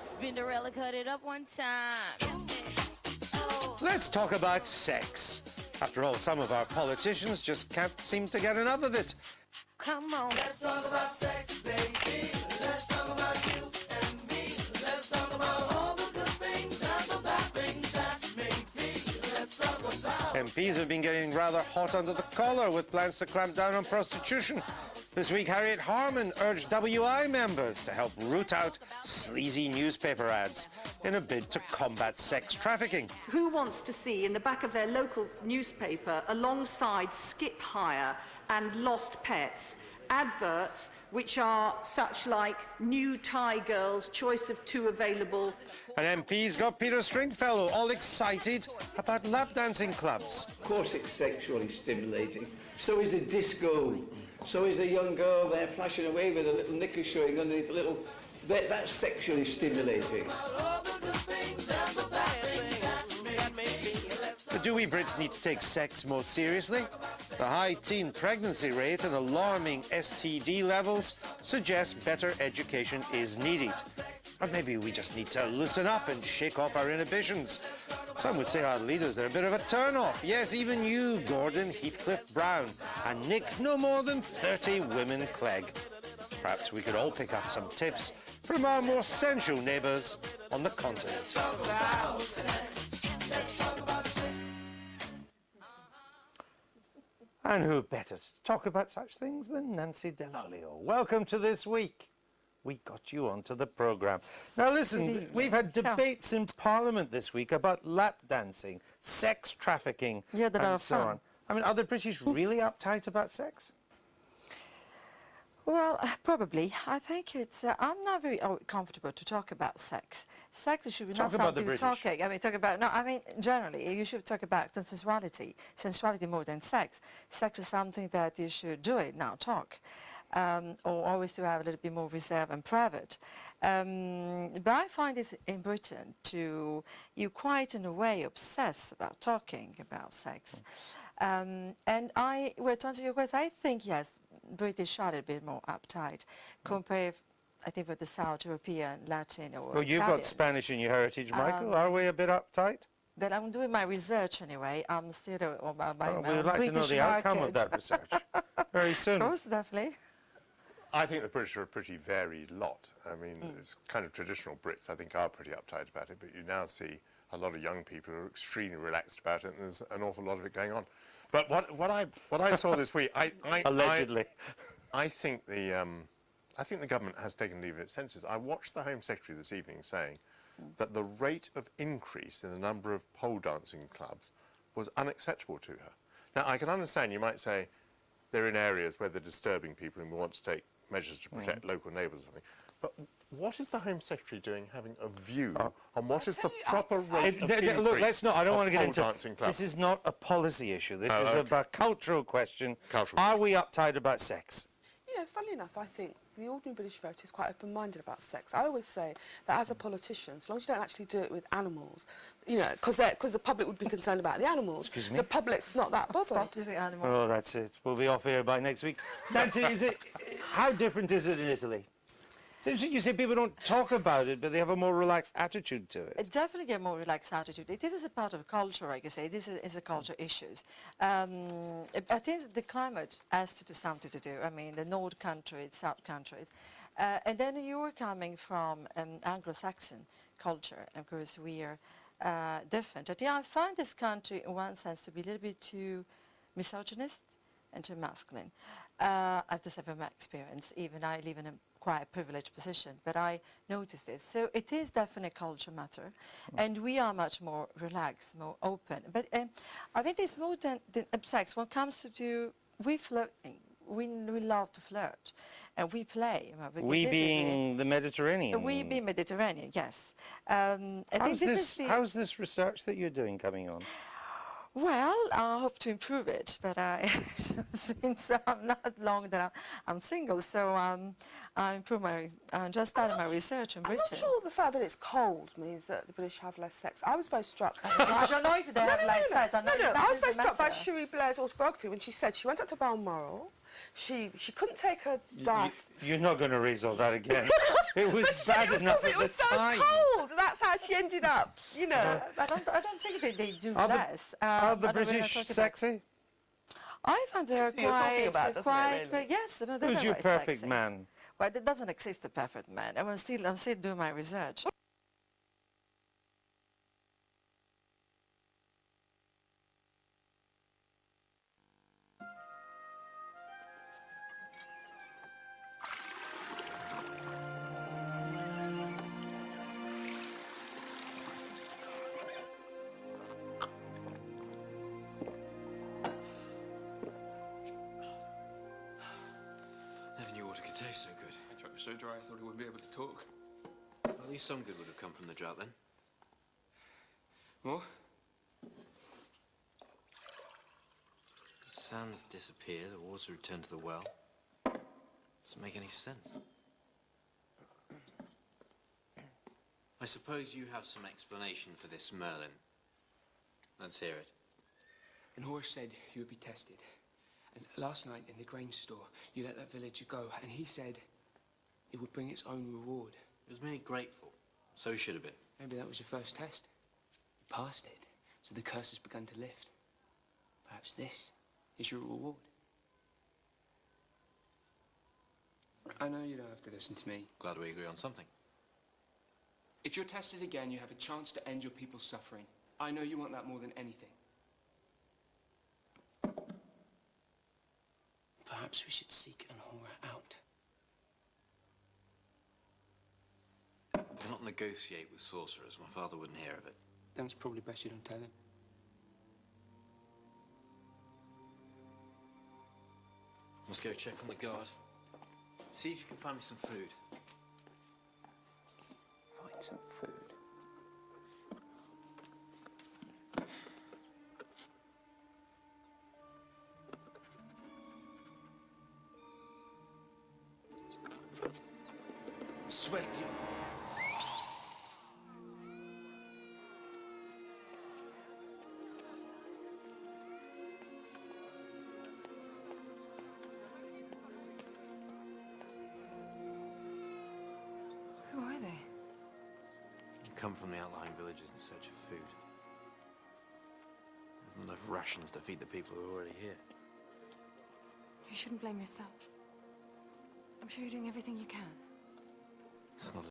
Spinderella cut it up one time. Let's talk about sex. After all, some of our politicians just can't seem to get enough of it. Come on. Let's talk about sex, baby. Let's talk about you and me. Let's talk about all the good things and the bad things that may be. Let's talk about... MPs have been getting rather hot under the collar with plans to clamp down on prostitution. This week, Harriet Harman urged WI members to help root out sleazy newspaper ads in a bid to combat sex trafficking. Who wants to see in the back of their local newspaper, alongside skip hire and lost pets, adverts which are such like new Thai girls, choice of 2 available? And MPs got Peter Stringfellow all excited about lap dancing clubs. Of course it's sexually stimulating. So is a disco. So is a young girl there flashing away with a little knicker showing underneath a little... That's sexually stimulating. But do we Brits need to take sex more seriously? The high teen pregnancy rate and alarming STD levels suggest better education is needed. Or maybe we just need to loosen up and shake off our inhibitions. Some would say our leaders are a bit of a turn-off. Yes, even you, Gordon Heathcliff Brown, and Nick no more than 30 women Clegg. Perhaps we could all pick up some tips from our more sensual neighbours on the continent. And who better to talk about such things than Nancy Dell'Olio? Welcome to This Week. We got you onto the programme. Now listen, we've had debates in Parliament this week about lap dancing, sex trafficking, and so on. I mean, are the British really uptight about sex? Well, probably. I think it's... I'm not very comfortable to talk about sex. Sex should be not something we're talking. I mean, talk about... No, I mean, generally, you should talk about sensuality. Sensuality more than sex. Sex is something that you should do it, now talk. Or always to have a little bit more reserve and private. But I find this in Britain you quite in a way obsess about talking about sex. And well, to answer your question, I think, yes, British are a little bit more uptight compared, I think, with the South European, Latin or Well, you've got Spanish in your heritage, Michael. Are we a bit uptight? But I'm doing my research anyway. I'm still on my we would like British to know the outcome of that research very soon. Of course, definitely. I think the British are a pretty varied lot. I mean, it's kind of traditional Brits, I think, are pretty uptight about it, but you now see a lot of young people who are extremely relaxed about it, and there's an awful lot of it going on. But what I saw this week, allegedly, I think the government has taken leave of its senses. I watched the Home Secretary this evening saying that the rate of increase in the number of pole dancing clubs was unacceptable to her. Now, I can understand you might say they're in areas where they're disturbing people and we want to take measures to protect local neighbours or something. But what is the Home Secretary doing, having a view on what is the proper rate of increase? Look, let's not. I don't want to get into dancing clubs? This is not a policy issue. This is a cultural question. Are we uptight about sex? You know, funnily enough, I think the ordinary British voter is quite open-minded about sex. I always say that as a politician, as long as you don't actually do it with animals, you know, because the public would be concerned about the animals. Excuse me? The public's not that bothered. Oh, that's it. We'll be off here by next week. Nancy, how different is it in Italy? So you say people don't talk about it, but they have a more relaxed attitude to it. Definitely a more relaxed attitude. This is a part of culture, I can say. This is a culture issues. I think the climate has to do something to do. I mean, the North countries, South countries. And then you're coming from Anglo-Saxon culture. And of course, we are different. I find this country, in one sense, to be a little bit too misogynist and too masculine. I've just had my experience. Even I live in a quite privileged position, but I noticed this. So it is definitely a culture matter, and we are much more relaxed, more open. But I think it's more than sex. When it comes to we flirting, we love to flirt, and we play. We being the Mediterranean. We being Mediterranean, yes. How's this research that you're doing coming on? Well, I hope to improve it, but since I'm not long that I'm single, so I'm just starting my research in Britain. I'm not sure the fact that it's cold means that the British have less sex. I was very struck. I don't know if they have less sex. I was very struck by Cherie Blair's autobiography when she said she went up to Balmoral She couldn't take her dive. You're not going to raise all that again. It was But she- bad it was enough 'cause at it was the so time. cold. That's how she ended up, you know. I don't think they do Are the- less. Are the I don't really British talk about- sexy? I find they are That's who you're talking quite, about, doesn't it, really? yes. I mean, they're Who's your very perfect sexy. man? Well, there doesn't exist a perfect man. I'm still doing my research. Never knew water could taste so good. My throat was so dry I thought I wouldn't be able to talk. Well, at least some good would have come from the drought then. More? The sands disappear, the water returned to the well. Doesn't make any sense. I suppose you have some explanation for this, Merlin. Let's hear it. And Horace said you would be tested. And last night in the grain store, you let that villager go, and he said it would bring its own reward. It was merely grateful. So he should have been. Maybe that was your first test. You passed it, so the curse has begun to lift. Perhaps this is your reward. I know you don't have to listen to me. Glad we agree on something. If you're tested again, you have a chance to end your people's suffering. I know you want that more than anything. Perhaps we should seek Anhora out. Do not negotiate with sorcerers. My father wouldn't hear of it. Then it's probably best you don't tell him. Must go check on the guard. See if you can find me some food. Find some food. Sweaty. Who are they? You come from the outlying villages in search of food. There's not enough rations to feed the people who are already here. You shouldn't blame yourself. I'm sure you're doing everything you can. It's not